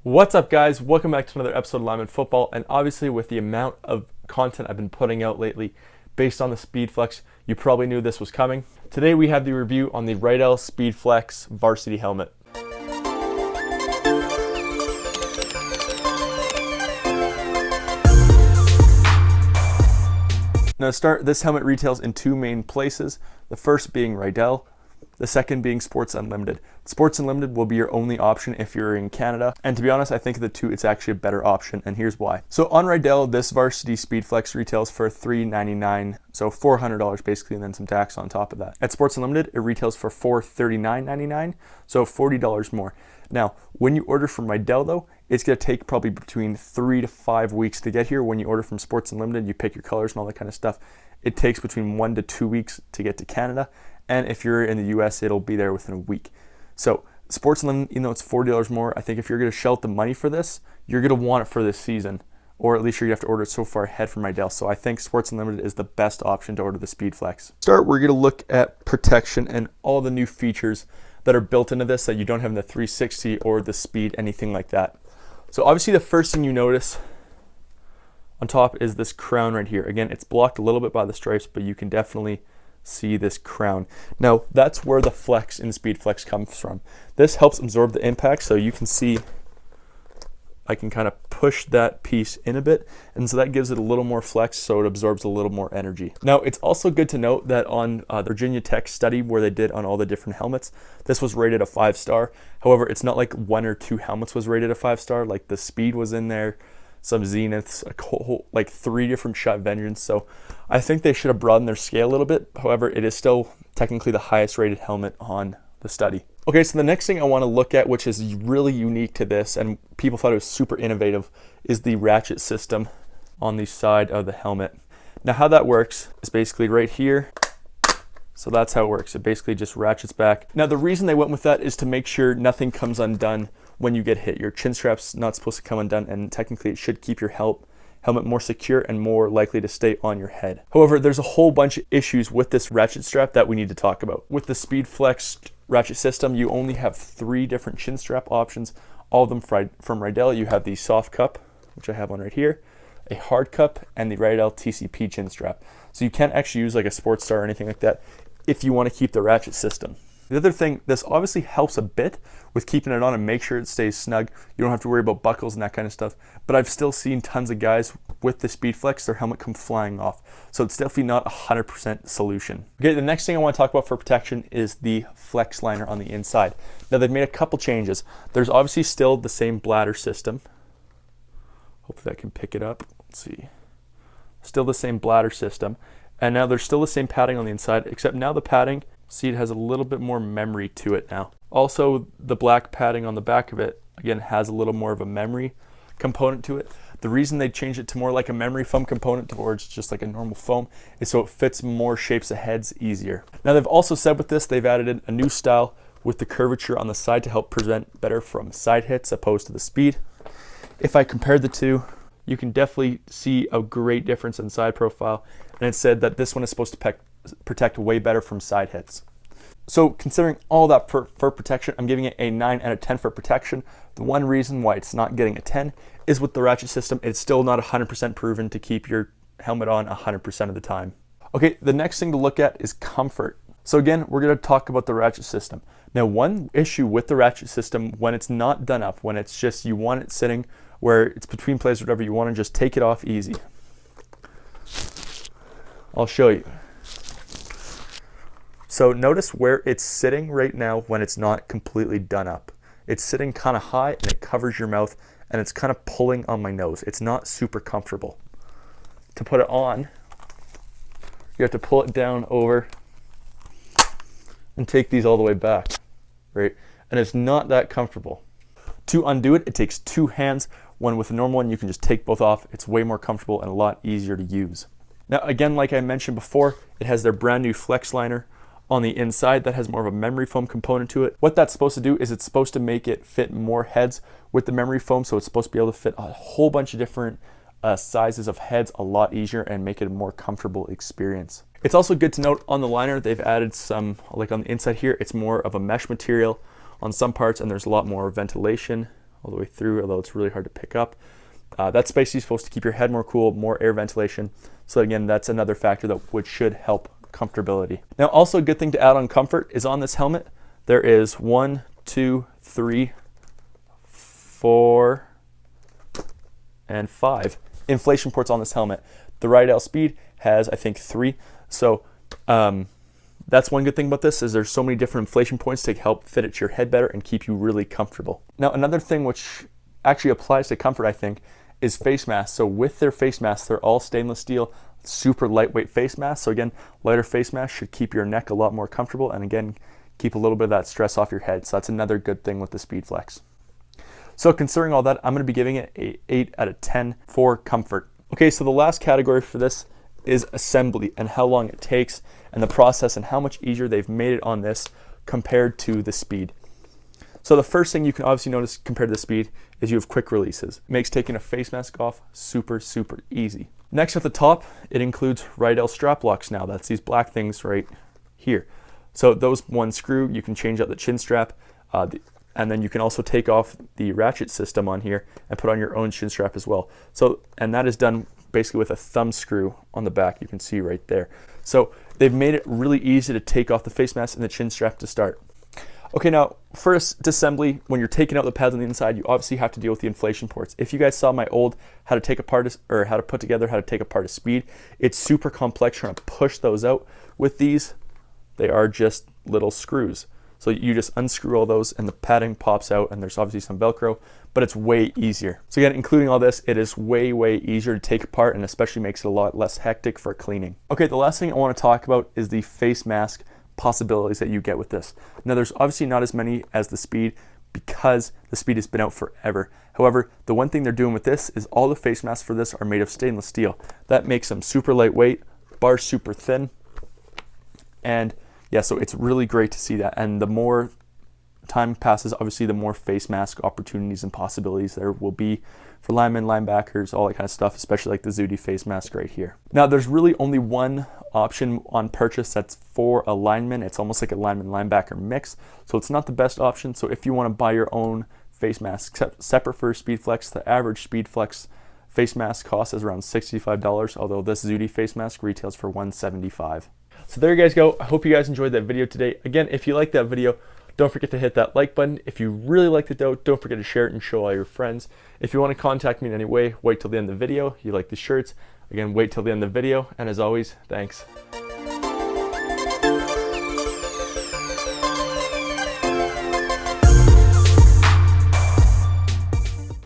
What's up, guys? Welcome back to another episode of Lineman Football. And obviously, with the amount of content I've been putting out lately based on the Speedflex, you probably knew this was coming. Today we have the review on the Riddell Speedflex Varsity helmet. Now to start, this helmet retails in two main places, the first being Riddell, the second being Sports Unlimited. Sports Unlimited will be your only option if you're in Canada, and to be honest, I think of the two, it's actually a better option, and here's why. So on Riddell, this Varsity Speedflex retails for $399, so $400 basically, and then some tax on top of that. At Sports Unlimited, it retails for $439.99, so $40 more. Now, when you order from Riddell though, it's gonna take probably between 3 to 5 weeks to get here. When you order from Sports Unlimited, you pick your colors and all that kind of stuff. It takes between 1 to 2 weeks to get to Canada. And if you're in the US, it'll be there within a week. So Sports Unlimited, even though it's $40 more, I think if you're gonna shell out the money for this, you're gonna want it for this season, or at least you're gonna have to order it so far ahead from Riddell. So I think Sports Unlimited is the best option to order the Speedflex. We're gonna look at protection and all the new features that are built into this that you don't have in the 360 or the Speed, anything like that. So obviously the first thing you notice on top is this crown right here. Again, it's blocked a little bit by the stripes, but you can definitely see this crown. Now that's where the flex in Speedflex comes from. This helps absorb the impact, so you can see I can kind of push that piece in a bit, and so that gives it a little more flex, so it absorbs a little more energy. Now it's also good to note that on the Virginia Tech study where they did on all the different helmets, this was rated a 5-star. However, it's not like 1 or 2 helmets was rated a 5-star. Like the Speed was in there, some Zeniths, like 3 different shot Vengeance. So I think they should have broadened their scale a little bit. However, it is still technically the highest rated helmet on the study. Okay, so the next thing I want to look at, which is really unique to this, and people thought it was super innovative, is the ratchet system on the side of the helmet. Now how that works is basically right here. So that's how it works. It basically just ratchets back. Now the reason they went with that is to make sure nothing comes undone when you get hit. Your chin strap's not supposed to come undone, and technically it should keep your helmet more secure and more likely to stay on your head. However, there's a whole bunch of issues with this ratchet strap that we need to talk about. With the Speedflex ratchet system, you only have 3 different chin strap options, all of them from Riddell. You have the soft cup, which I have one right here, a hard cup, and the Riddell TCP chin strap. So you can't actually use like a Sports Star or anything like that if you want to keep the ratchet system. The other thing, this obviously helps a bit with keeping it on and make sure it stays snug. You don't have to worry about buckles and that kind of stuff. But I've still seen tons of guys with the Speedflex, their helmet come flying off. So it's definitely not a 100% solution. Okay, the next thing I want to talk about for protection is the flex liner on the inside. Now they've made a couple changes. There's obviously still the same bladder system. Hopefully I can pick it up. Let's see. Still the same bladder system. And now there's still the same padding on the inside, except now the padding, see, it has a little bit more memory to it now. Also, the black padding on the back of it, again, has a little more of a memory component to it. The reason they changed it to more like a memory foam component towards just like a normal foam is so it fits more shapes of heads easier. Now they've also said with this, they've added in a new style with the curvature on the side to help prevent better from side hits opposed to the Speed. If I compare the two, you can definitely see a great difference in side profile, and it said that this one is supposed to protect way better from side hits. So considering all that for protection, I'm giving it a 9 out of 10 for protection. The one reason why it's not getting a 10 is with the ratchet system, it's still not 100% proven to keep your helmet on 100% of the time. Okay, the next thing to look at is comfort. So again, we're going to talk about the ratchet system. Now, one issue with the ratchet system, when it's not done up, when it's just you want it sitting where it's between plays or whatever, you want to just take it off easy. I'll show you. So notice where it's sitting right now when it's not completely done up. It's sitting kind of high and it covers your mouth and it's kind of pulling on my nose. It's not super comfortable. To put it on, you have to pull it down over and take these all the way back, right? And it's not that comfortable. To undo it, it takes 2 hands. When with a normal one, you can just take both off. It's way more comfortable and a lot easier to use. Now, again, like I mentioned before, it has their brand new flex liner on the inside that has more of a memory foam component to it. What that's supposed to do is it's supposed to make it fit more heads with the memory foam, so it's supposed to be able to fit a whole bunch of different sizes of heads a lot easier and make it a more comfortable experience. It's also good to note on the liner, they've added some, like on the inside here, it's more of a mesh material on some parts, and there's a lot more ventilation all the way through, although it's really hard to pick up. That's basically supposed to keep your head more cool, more air ventilation. So again, that's another factor that should help comfortability. Now, also a good thing to add on comfort is on this helmet, there is 1, 2, 3, 4, and 5 inflation ports on this helmet. The Riddell Speed has, I think, 3. So that's one good thing about this, is there's so many different inflation points to help fit at your head better and keep you really comfortable. Now, another thing which actually applies to comfort, I think, is face masks. So with their face masks, they're all stainless steel, super lightweight face masks. So again, lighter face masks should keep your neck a lot more comfortable, and again, keep a little bit of that stress off your head. So that's another good thing with the Speedflex. So considering all that, I'm going to be giving it an 8 out of 10 for comfort. Okay, so the last category for this is assembly and how long it takes and the process and how much easier they've made it on this compared to the Speed. So the first thing you can obviously notice compared to the Speed is you have quick releases. It makes taking a face mask off super, super easy. Next at the top, it includes Riddell strap locks now. That's these black things right here. So those one screw, you can change out the chin strap, and then you can also take off the ratchet system on here and put on your own chin strap as well. So, and that is done basically with a thumb screw on the back, you can see right there. So they've made it really easy to take off the face mask and the chin strap to start. Okay, now first assembly, when you're taking out the pads on the inside, you obviously have to deal with the inflation ports. If you guys saw my old how to take apart or how to put together how to take apart a Speed, it's super complex trying to push those out. With these, they are just little screws. So you just unscrew all those and the padding pops out, and there's obviously some Velcro, but it's way easier. So again, including all this, it is way, way easier to take apart, and especially makes it a lot less hectic for cleaning. Okay, the last thing I want to talk about is the face mask possibilities that you get with this. Now, there's obviously not as many as the Speed because the Speed has been out forever. However, the one thing they're doing with this is all the face masks for this are made of stainless steel. That makes them super lightweight, bars super thin, and yeah, so it's really great to see that. And the more time passes, obviously, the more face mask opportunities and possibilities there will be for linemen, linebackers, all that kind of stuff, especially like the Zudi face mask right here. Now, there's really only one option on purchase that's for a lineman. It's almost like a lineman-linebacker mix, so it's not the best option. So if you want to buy your own face mask separate for Speedflex, the average Speedflex face mask cost is around $65, although this Zudi face mask retails for $175. So there you guys go. I hope you guys enjoyed that video today. Again, if you liked that video, don't forget to hit that like button. If you really liked it though, don't forget to share it and show all your friends. If you want to contact me in any way, wait till the end of the video. You like the shirts, again, wait till the end of the video. And as always, thanks.